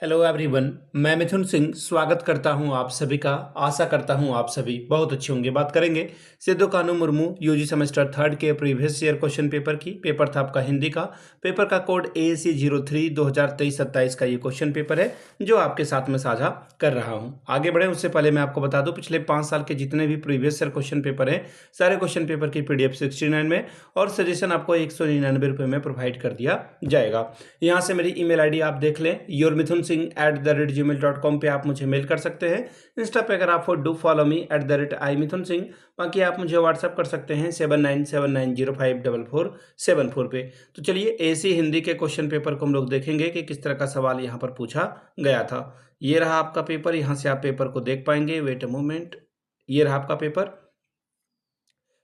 Hello everyone. मैं मिथुन सिंह स्वागत करता हूं आप सभी का। आशा करता हूं आप सभी बहुत अच्छे होंगे। बात करेंगे सिद्धू कानू मुर्मू यूजी सेमेस्टर थर्ड के प्रीवियस ईयर क्वेश्चन पेपर की। पेपर था आपका हिंदी का। पेपर का कोड AAC 03 2023-27 का ये क्वेश्चन पेपर है जो आपके साथ में साझा कर रहा हूं। आगे बढ़े उससे पहले मैं आपको बता दूं पिछले 5 साल के जितने भी प्रीवियस ईयर क्वेश्चन पेपर हैं सारे क्वेश्चन पेपर की PDF 69 में और सजेशन आपको 199 रुपये में प्रोवाइड कर दिया जाएगा। यहाँ से मेरी email ID आप देख लें yourmithunSingh@gmail.com पे आप मुझे मेल कर सकते हैं। इंस्टा पे अगर आप डू फॉलो मी @iMithunSingh। बाकी आप मुझे व्हाट्सअप कर सकते हैं 7979054474 पे। तो चलिए ऐसी हिंदी के क्वेश्चन पेपर को हम लोग देखेंगे कि किस तरह का सवाल यहाँ पर पूछा गया था। ये रहा आपका पेपर, यहाँ से आप पेपर को देख पाएंगे। वेट अ मोमेंट, ये रहा आपका पेपर।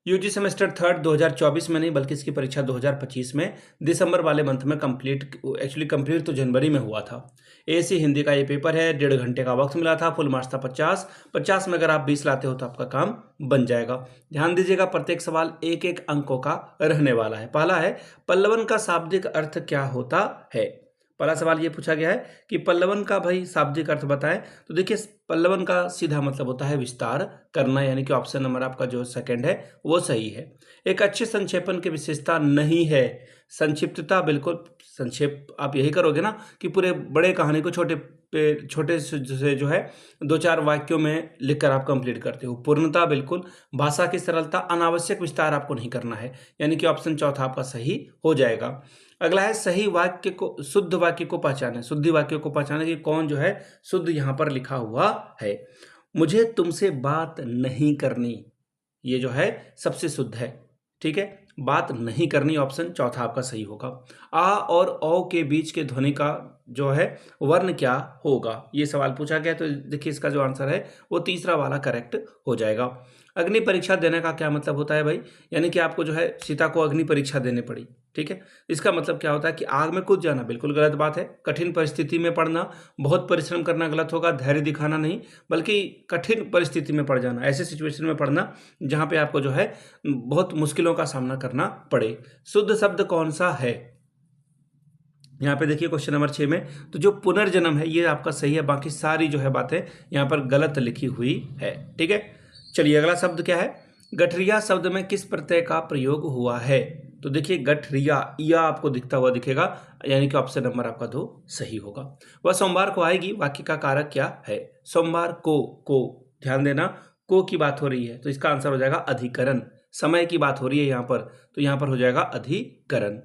यूजी सेमेस्टर थर्ड 2024 में नहीं बल्कि इसकी परीक्षा 2025 में दिसंबर वाले मंथ में कंप्लीट तो जनवरी में हुआ था। एसी हिंदी का ये पेपर है। 1.5 घंटे का वक्त मिला था। फुल मार्क्स था 50 में अगर आप 20 लाते हो तो आपका काम बन जाएगा। ध्यान दीजिएगा, प्रत्येक सवाल एक एक अंकों का रहने वाला है। पहला है, पल्लवन का शाब्दिक अर्थ क्या होता है। पहला सवाल ये पूछा गया है कि पल्लवन का भाई शाब्दिक अर्थ बताएं। तो देखिए, पल्लवन का सीधा मतलब होता है विस्तार करना, यानी कि ऑप्शन नंबर आपका जो सेकंड है वो सही है। एक अच्छे संक्षेपण की विशेषता नहीं है संक्षिप्तता। बिल्कुल संक्षेप आप यही करोगे ना कि पूरे बड़े कहानी को छोटे से जो है 2-4 वाक्यों में लिखकर आप कंप्लीट करते हो। पूर्णता, बिल्कुल। भाषा की सरलता, अनावश्यक विस्तार आपको नहीं करना है, यानी कि ऑप्शन चौथा आपका सही हो जाएगा। अगला है, सही वाक्य को शुद्ध वाक्य को पहचाने। शुद्ध वाक्य को पहचाने कि कौन जो है शुद्ध यहाँ पर लिखा हुआ है। मुझे तुमसे बात नहीं करनी, ये जो है सबसे शुद्ध है। ठीक है, बात नहीं करनी ऑप्शन चौथा आपका सही होगा। आ और औ के बीच के ध्वनि का जो है वर्ण क्या होगा, ये सवाल पूछा गया। तो देखिए, इसका जो आंसर है वो तीसरा वाला करेक्ट हो जाएगा। अग्नि परीक्षा देने का क्या मतलब होता है भाई, यानी कि आपको जो है सीता को अग्नि परीक्षा देनी पड़ी। ठीक है, इसका मतलब क्या होता है कि आग में कूद जाना बिल्कुल गलत बात है। कठिन परिस्थिति में पड़ना, बहुत परिश्रम करना गलत होगा। धैर्य दिखाना नहीं, बल्कि कठिन परिस्थिति में पड़ जाना, ऐसे सिचुएशन में पड़ना जहां पे आपको जो है बहुत मुश्किलों का सामना करना पड़े। शुद्ध शब्द कौन सा है, यहाँ पे देखिए क्वेश्चन नंबर 6 में तो जो पुनर्जन्म है ये आपका सही है। बाकी सारी जो है बातें यहाँ पर गलत लिखी हुई है। ठीक है, चलिए अगला शब्द क्या है। गठरिया शब्द में किस प्रत्यय का प्रयोग हुआ है। तो देखिए, गठरिया या आपको दिखता हुआ दिखेगा, यानी कि ऑप्शन नंबर आपका 2 सही होगा। वह सोमवार को आएगी, वाक्य का कारक क्या है। सोमवार को ध्यान देना, को की बात हो रही है तो इसका आंसर हो जाएगा अधिकरण। समय की बात हो रही है यहाँ पर, तो यहाँ पर हो जाएगा अधिकरण।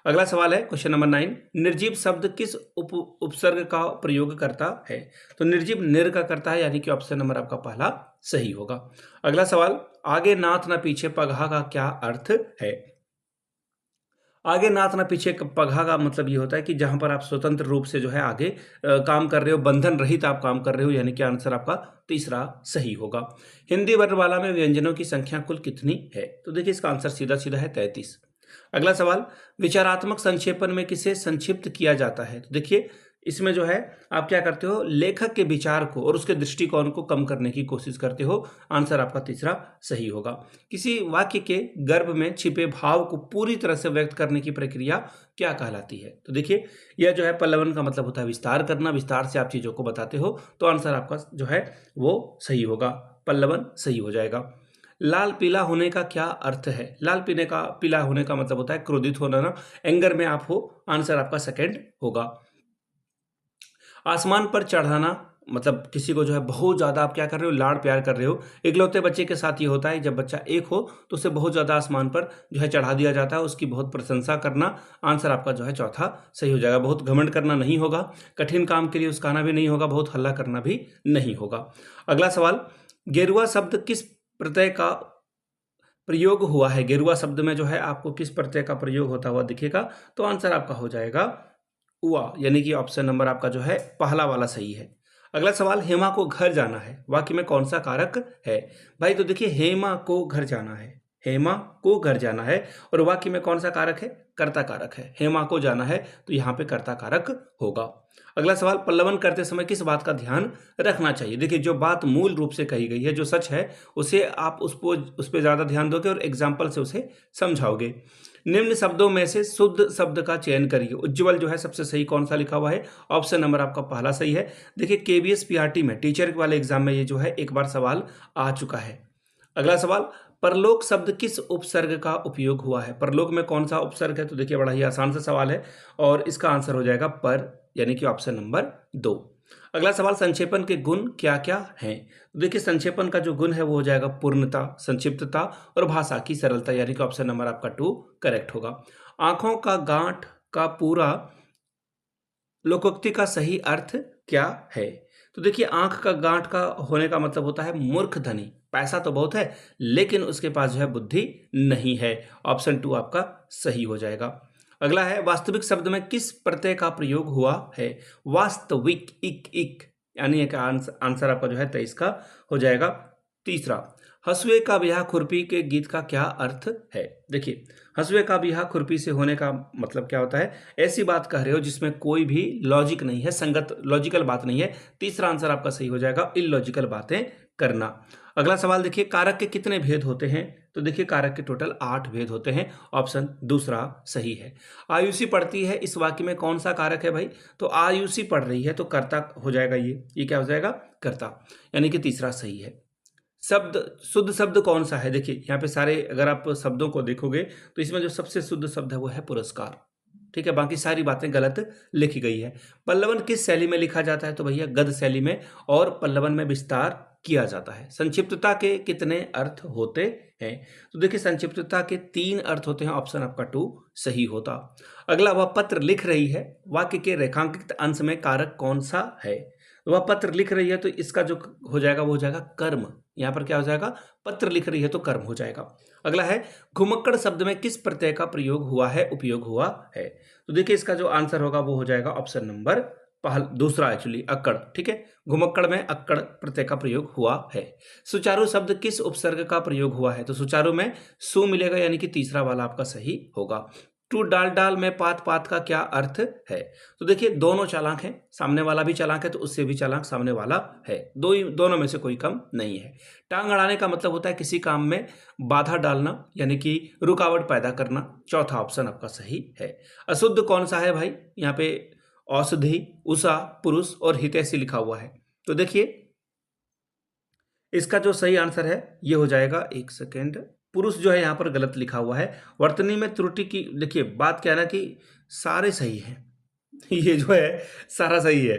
अगला सवाल है क्वेश्चन नंबर 9, निर्जीव शब्द किस उपसर्ग का प्रयोग करता है। तो निर्जीव निर का करता है, यानी कि ऑप्शन नंबर आपका पहला सही होगा। अगला सवाल, आगे नाथ ना पीछे पगहा का क्या अर्थ है। आगे नाथ ना पीछे पगहा का मतलब ये होता है कि जहां पर आप स्वतंत्र रूप से जो है आगे काम कर रहे हो, बंधन रहित आप काम कर रहे हो, यानी कि आंसर आपका तीसरा सही होगा। हिंदी वर्णमाला में व्यंजनों की संख्या कुल कितनी है। तो देखिए, इसका आंसर सीधा सीधा है 33। अगला सवाल, विचारात्मक संक्षेपण में किसे संक्षिप्त किया जाता है। तो देखिए, इसमें जो है आप क्या करते हो, लेखक के विचार को और उसके दृष्टिकोण को कम करने की कोशिश करते हो। आंसर आपका तीसरा सही होगा। किसी वाक्य के गर्भ में छिपे भाव को पूरी तरह से व्यक्त करने की प्रक्रिया क्या कहलाती है। तो देखिए, यह जो है पल्लवन का मतलब होता है विस्तार करना। विस्तार से आप चीजों को बताते हो, तो आंसर आपका जो है वो सही होगा, पल्लवन सही हो जाएगा। लाल पीला होने का क्या अर्थ है। लाल पीला होने का मतलब होता है क्रोधित होना ना, एंगर में आप हो। आंसर आपका सेकंड होगा। आसमान पर चढ़ाना मतलब किसी को जो है बहुत ज़्यादा आप क्या कर रहे हो, लाड़ प्यार कर रहे हो। इकलौते बच्चे के साथ ये होता है, जब बच्चा एक हो तो उसे बहुत ज़्यादा आसमान पर जो है चढ़ा दिया जाता है, उसकी बहुत प्रशंसा करना। आंसर आपका जो है चौथा सही हो जाएगा। बहुत घमंड करना नहीं होगा, कठिन काम के लिए उसकाना भी नहीं होगा, बहुत हल्ला करना भी नहीं होगा। अगला सवाल, गेरुआ शब्द किस प्रत्यय का प्रयोग हुआ है। गेरुआ शब्द में जो है आपको किस प्रत्यय का प्रयोग होता हुआ दिखेगा। तो आंसर आपका हो जाएगा हुआ, यानी कि ऑप्शन नंबर आपका जो है पहला वाला सही है। अगला सवाल, हेमा को घर जाना है, वाक्य में कौन सा कारक है। भाई तो देखिए, हेमा को घर जाना है, हेमा को घर जाना है, और वाक्य में कौन सा कारक है, कर्ता कारक है। हेमा को जाना है तो यहाँ पे कर्ता कारक होगा। अगला सवाल, पल्लवन करते समय किस बात का ध्यान रखना चाहिए। देखिए, जो बात मूल रूप से कही गई है, जो सच है, उसे आप उस पर ज़्यादा ध्यान दोगे और एग्जाम्पल से उसे समझाओगे। निम्न शब्दों में से शुद्ध शब्द का चयन करिए। उज्ज्वल जो है सबसे सही कौन सा लिखा हुआ है? ऑप्शन नंबर आपका पहला सही है। देखिए केवीएस पीआरटी में टीचर वाले एग्जाम में ये जो है एक बार सवाल आ चुका है। अगला सवाल, परलोक शब्द किस उपसर्ग का उपयोग हुआ है? परलोक में कौन सा उपसर्ग है? तो देखिए बड़ा ही आसान सा सवाल है और इसका आंसर हो जाएगा पर, यानी कि ऑप्शन नंबर 2। अगला सवाल, संक्षेपण के गुण क्या क्या हैं? तो देखिए संक्षेपण का जो गुण है वो हो जाएगा पूर्णता, संक्षिप्तता और भाषा की सरलता, यानी कि ऑप्शन नंबर आपका 2 करेक्ट होगा। आंखों का गांठ का पूरा लोकोक्ति का सही अर्थ क्या है? तो देखिए आंख का गांठ का होने का मतलब होता है मूर्ख धनी, पैसा तो बहुत है लेकिन उसके पास जो है बुद्धि नहीं है। ऑप्शन 2 आपका सही हो जाएगा। अगला है, वास्तविक शब्द में किस प्रत्यय का प्रयोग हुआ है? वास्तविक, इक, यानी एक आंसर आपका जो है 23 का हो जाएगा। तीसरा, हंसुए का ब्याह खुरपी के गीत का क्या अर्थ है? देखिए हंसुए का ब्याह खुरपी से होने का मतलब क्या होता है? ऐसी बात कह रहे हो जिसमें कोई भी लॉजिक नहीं है, संगत लॉजिकल बात नहीं है। तीसरा आंसर आपका सही हो जाएगा, इलॉजिकल बातें करना। अगला सवाल देखिए, कारक के कितने भेद होते हैं? तो देखिए कारक के टोटल 8 भेद होते हैं। ऑप्शन दूसरा सही है। आयुषी पढ़ती है, इस वाक्य में कौन सा कारक है भाई? तो आयुषी पढ़ रही है तो कर्ता हो जाएगा, ये क्या हो जाएगा? कर्ता, यानी कि तीसरा सही है। शब्द, शुद्ध शब्द कौन सा है? देखिए यहाँ पे सारे अगर आप शब्दों को देखोगे तो इसमें जो सबसे शुद्ध शब्द है वो है पुरस्कार। ठीक है, बाकी सारी बातें गलत लिखी गई है। पल्लवन किस शैली में लिखा जाता है? तो भैया गद्य शैली में, और पल्लवन में विस्तार किया जाता है। संक्षिप्तता के कितने अर्थ होते हैं? तो देखिए संक्षिप्तता के 3 अर्थ होते हैं। ऑप्शन आपका 2 सही होता। अगला, वह पत्र लिख रही है, वाक्य के रेखांकित अंश में कारक कौन सा है? वह पत्र लिख रही है तो इसका जो हो जाएगा वो हो जाएगा कर्म। यहाँ पर क्या हो जाएगा? पत्र लिख रही है तो कर्म हो जाएगा। अगला है, घुमक्कड़ शब्द में किस प्रत्यय का प्रयोग हुआ है, उपयोग हुआ है? तो देखिए इसका जो आंसर होगा वो हो जाएगा ऑप्शन नंबर दूसरा, एक्चुअली अक्कड़। ठीक है, घुमक्कड़ में अक्कड़ प्रत्यय का प्रयोग हुआ है। सुचारू शब्द किस उपसर्ग का प्रयोग हुआ है? तो सुचारू में सु मिलेगा, यानी कि तीसरा वाला आपका सही होगा। टू डाल डाल में पात पात का क्या अर्थ है? तो देखिए दोनों चालाक हैं, सामने वाला भी चालाक है तो उससे भी चालाक सामने वाला है, दोनों में से कोई कम नहीं है। टांग अड़ाने का मतलब होता है किसी काम में बाधा डालना, यानी कि रुकावट पैदा करना। चौथा ऑप्शन आपका सही है। अशुद्ध कौन सा है भाई? यहाँ पे औषधि, उषा, पुरुष और हितैषी लिखा हुआ है। तो देखिए इसका जो सही आंसर है ये हो जाएगा, एक सेकेंड, पुरुष जो है यहाँ पर गलत लिखा हुआ है। वर्तनी में त्रुटि की, देखिए बात क्या है ना कि सारे सही हैं ये जो है सारा सही है।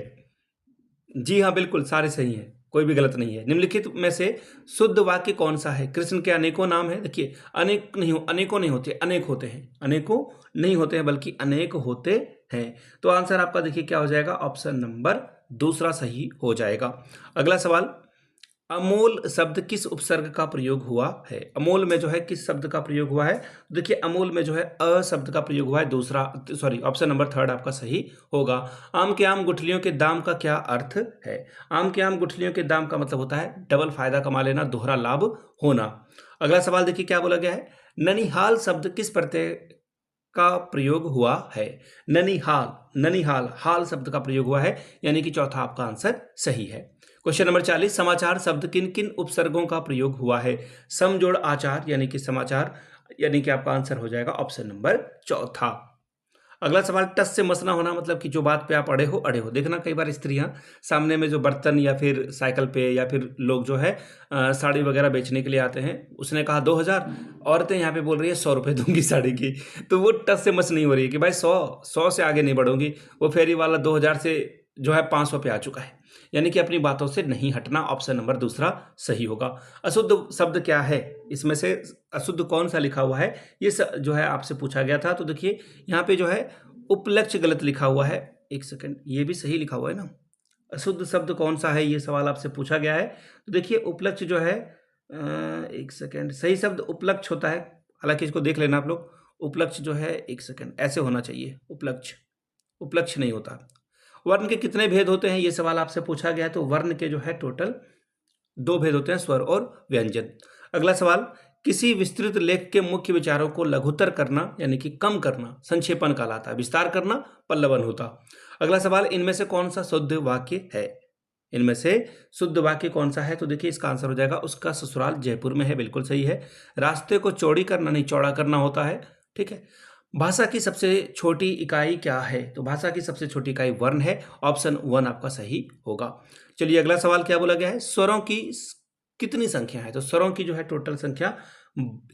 जी हाँ बिल्कुल सारे सही हैं, कोई भी गलत नहीं है। निम्नलिखित में से शुद्ध वाक्य कौन सा है? कृष्ण के अनेकों नाम है। देखिए अनेक नहीं, अनेकों नहीं होते, अनेक होते हैं। अनेकों नहीं होते हैं बल्कि अनेक होते हैं। तो आंसर आपका देखिए क्या हो जाएगा? ऑप्शन नंबर दूसरा सही हो जाएगा। अगला सवाल, अमोल शब्द किस उपसर्ग का प्रयोग हुआ है? अमोल में जो है किस शब्द का प्रयोग हुआ है? देखिए अमोल में जो है अ शब्द का प्रयोग हुआ है, दूसरा सॉरी ऑप्शन नंबर 3 आपका सही होगा। आम के आम गुठलियों के दाम का क्या अर्थ है? आम के आम गुठलियों के दाम का मतलब होता है डबल फायदा कमा लेना, दोहरा लाभ होना। अगला सवाल देखिए क्या बोला गया है, ननिहाल शब्द किस प्रत्यय का प्रयोग हुआ है? ननिहाल, ननिहाल, हाल शब्द का प्रयोग हुआ है, यानी कि चौथा आपका आंसर सही है। क्वेश्चन नंबर 40, समाचार शब्द किन किन उपसर्गों का प्रयोग हुआ है? समजोड़ आचार, यानी कि समाचार, यानी कि आपका आंसर हो जाएगा ऑप्शन नंबर चौथा। अगला सवाल, टस से मसना होना मतलब कि जो बात पे आप अड़े हो। देखना कई बार स्त्रियां सामने में जो बर्तन या फिर साइकिल पे या फिर लोग जो है साड़ी वगैरह बेचने के लिए आते हैं, उसने कहा 2000, औरतें यहाँ पे बोल रही है 100 रुपये दूंगी साड़ी की, तो वो टस से मस नहीं हो रही है कि भाई 100 से आगे नहीं बढ़ूंगी। वो फेरी वाला 2000 से जो है 500 पे आ चुका है, यानी कि अपनी बातों से नहीं हटना। ऑप्शन नंबर दूसरा सही होगा। अशुद्ध शब्द क्या है? इसमें से अशुद्ध कौन सा लिखा हुआ है, ये जो है आपसे पूछा गया था। तो देखिए यहाँ पे जो है उपलक्ष्य गलत लिखा हुआ है। एक सेकंड, ये भी सही लिखा हुआ है ना? अशुद्ध शब्द कौन सा है, ये सवाल आपसे पूछा गया है। तो देखिए उपलक्ष्य जो है एक सेकंड, सही शब्द उपलक्ष्य होता है, हालांकि इसको देख लेना आप लोग। उपलक्ष्य जो है, एक सेकंड, ऐसे होना चाहिए, उपलक्ष्य नहीं होता। वर्ण के कितने भेद होते हैं, ये सवाल आपसे पूछा गया है। तो वर्ण के जो है टोटल 2 भेद होते हैं, स्वर और व्यंजन। अगला सवाल, किसी विस्तृत लेख के मुख्य विचारों को लघुतर करना, यानी कि कम करना, संक्षेपण कहलाता है। विस्तार करना पल्लवन होता। अगला सवाल, इनमें से कौन सा शुद्ध वाक्य है? इनमें से शुद्ध वाक्य कौन सा है? तो देखिए इसका आंसर हो जाएगा, उसका ससुराल जयपुर में है, बिल्कुल सही है। रास्ते को चौड़ी करना नहीं, चौड़ा करना होता है। ठीक है। भाषा की सबसे छोटी इकाई क्या है? तो भाषा की सबसे छोटी इकाई वर्ण है। ऑप्शन 1 आपका सही होगा। चलिए अगला सवाल क्या बोला गया है? स्वरों की कितनी संख्या है? तो स्वरों की जो है टोटल संख्या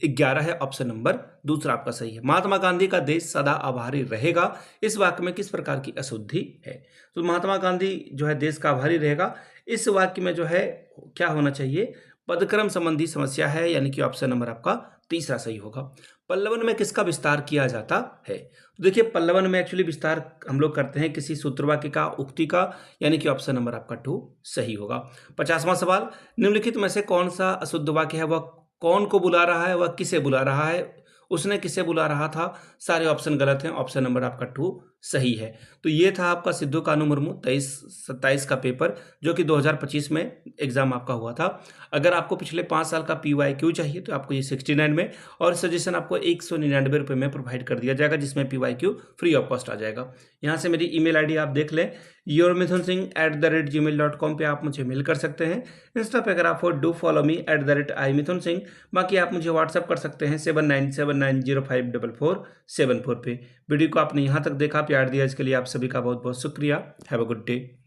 11 है। ऑप्शन नंबर दूसरा आपका सही है। महात्मा गांधी का देश सदा आभारी रहेगा, इस वाक्य में किस प्रकार की अशुद्धि है? तो महात्मा गांधी जो है देश का आभारी रहेगा, इस वाक्य में जो है क्या होना चाहिए? पदक्रम संबंधी समस्या है, यानी कि ऑप्शन नंबर आपका तीसरा सही होगा। पल्लवन में किसका विस्तार किया जाता है? तो देखिए पल्लवन में एक्चुअली विस्तार हम लोग करते हैं किसी सूत्रवाक्य का, उक्ति का, यानी कि ऑप्शन नंबर आपका 2 सही होगा। 50वां सवाल, निम्नलिखित में से कौन सा अशुद्ध वाक्य है? वह कौन को बुला रहा है? वह किसे बुला रहा है? उसने किसे बुला रहा था? सारे ऑप्शन गलत हैं। ऑप्शन नंबर आपका 2 सही है। तो ये था आपका सिद्धू कानू मुर्मू 23-27 का पेपर, जो कि 2025 में एग्जाम आपका हुआ था। अगर आपको पिछले 5 साल का PYQ चाहिए तो आपको ये 69 में, और सजेशन आपको 199 रुपये में प्रोवाइड कर दिया जाएगा, जिसमें PYQ फ्री ऑफ कॉस्ट आ जाएगा। यहाँ से मेरी ईमेल आईडी आप देख लें, yourmithunsingh@gmail.com पे आप मुझे मेल कर सकते हैं। इंस्टा पे अगर आप हो डू फॉलो मी @imithunsingh। बाकी आप मुझे व्हाट्सअप कर सकते हैं 7979054474 पे। वीडियो को आपने यहाँ तक देखा, प्यार दिया, इसके लिए आप सभी का बहुत बहुत शुक्रिया। Have a good day.